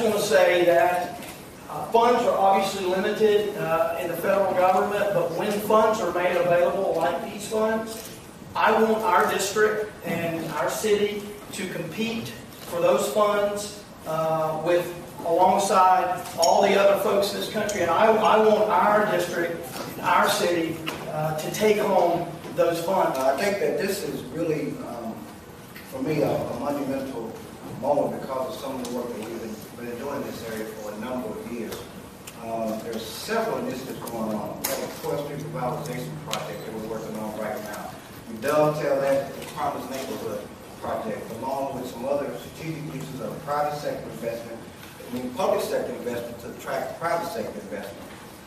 want to say that funds are obviously limited in the federal government, but when funds are made available like these funds, I want our district and our city to compete for those funds alongside all the other folks in this country. And I want our district, our city, to take home those funds. I think that this is really, for me, a monumental moment because of some of the work that we've been doing in this area for a number of years. There's several initiatives going on. We have a 12th Street revitalization project that we're working on right now. We dovetail that with the Promised Neighborhood project, along with some other strategic pieces of private sector investment, public sector investment to attract private sector investment.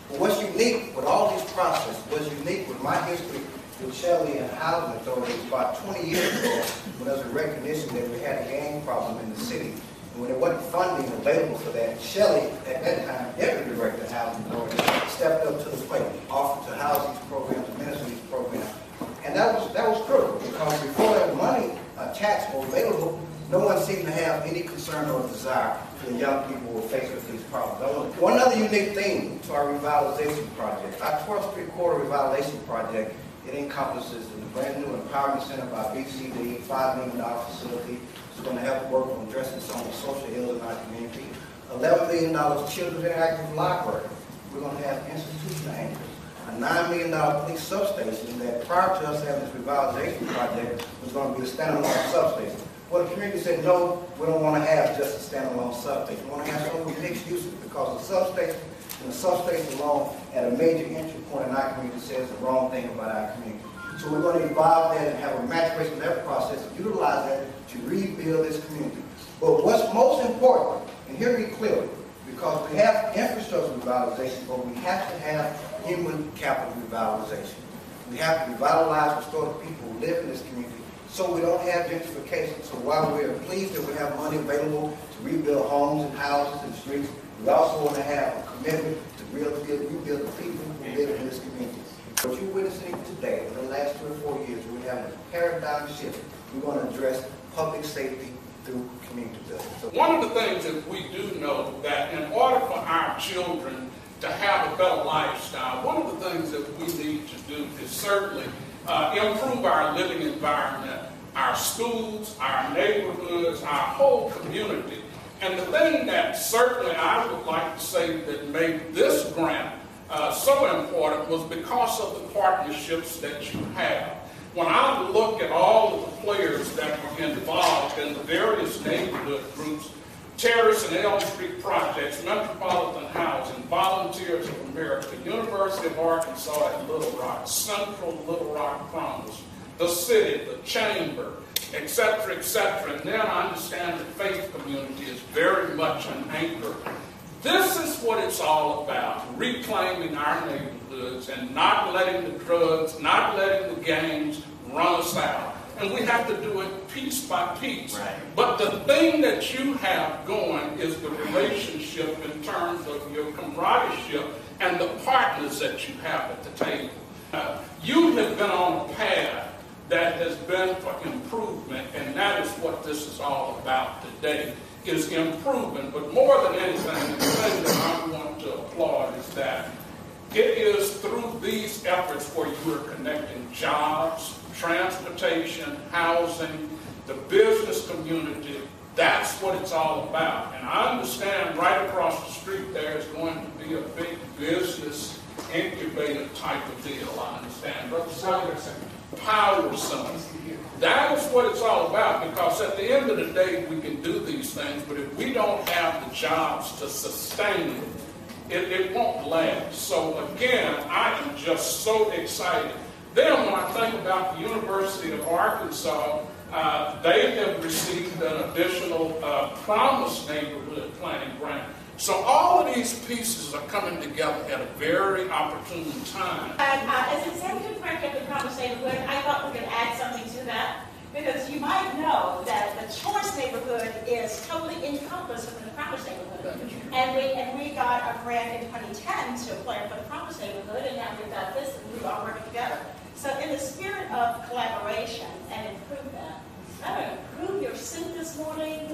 But what's unique with all these processes, what's unique with my history with Shelley and Housing Authority about 20 years ago, when there was a recognition that we had a gang problem in the city. And when there wasn't funding available for that, Shelley, at that time, Deputy Director of Housing Authority, stepped up to the plate, offered to house these programs, administer these programs. And that was critical, because before that money, tax was available, no one seemed to have any concern or desire for the young people who were faced with these problems. One other unique thing to our revitalization project, our 12th Street Corridor Revitalization Project, it encompasses a brand new empowerment center by BCD, $5 million facility. It's going to help work on addressing some of the social ills in our community. $11 million Children's Interactive Library. We're going to have institutional anchors. A $9 million police substation that prior to us having this revitalization project was going to be a standalone substation. Well, the community said, no, we don't want to have just a standalone substation. We want to have some mixed uses because the substation and the substation alone at a major entry point in our community says the wrong thing about our community. So we're going to evolve that and have a maturation of that process and utilize that to rebuild this community. But what's most important, and hear me clearly, because we have infrastructure revitalization, but we have to have human capital revitalization. We have to revitalize, restore the people who live in this community so we don't have gentrification. So while we're pleased that we have money available to rebuild homes and houses and streets, we also want to have a commitment to rebuild the people who live in this community. What you're witnessing today, in the last 3 or 4 years, we have a paradigm shift. We're going to address public safety through community building. So one of the things that we do know that in order for our children to have a better lifestyle, one of the things that we need to do is certainly improve our living environment, our schools, our neighborhoods, our whole community. And the thing that certainly I would like to say that made this grant so important was because of the partnerships that you have. When I look at all of the players that were involved in the various neighborhood groups, Terrace and Elm Street projects, Metropolitan Housing, Volunteers of America, University of Arkansas at Little Rock, Central Little Rock Promise, the city, the chamber, etc., etc. And then I understand the faith community is very much an anchor. This is what it's all about, reclaiming our neighborhoods and not letting the drugs, not letting the gangs run us out. And we have to do it piece by piece. Right. But the thing that you have going is the relationship in terms of your camaraderie and the partners that you have at the table. You have been on a path that has been for improvement, and that is what this is all about today, is improvement. But more than anything, the thing that I want to applaud is that it is through these efforts where you are connecting jobs, transportation, housing, the business community. That's what it's all about. And I understand right across the street there is going to be a big business incubator type of deal. I understand. Power Center. That is what it's all about, because at the end of the day, we can do these things, but if we don't have the jobs to sustain it won't last. So again, I am just so excited. Then when I think about the University of Arkansas, they have received an additional Promise Neighborhood Planning Grant. So all of these pieces are coming together at a very opportune time. As Executive Director of the Promise Neighborhood, I thought we could add something to that, because you might know that the Choice Neighborhood is totally encompassed within the Promise Neighborhood. And we got a grant in 2010 to apply for the Promise Neighborhood, and now we've got this, and we're all working together. So in the spirit of collaboration and improvement, I'm going to improve your suit this morning.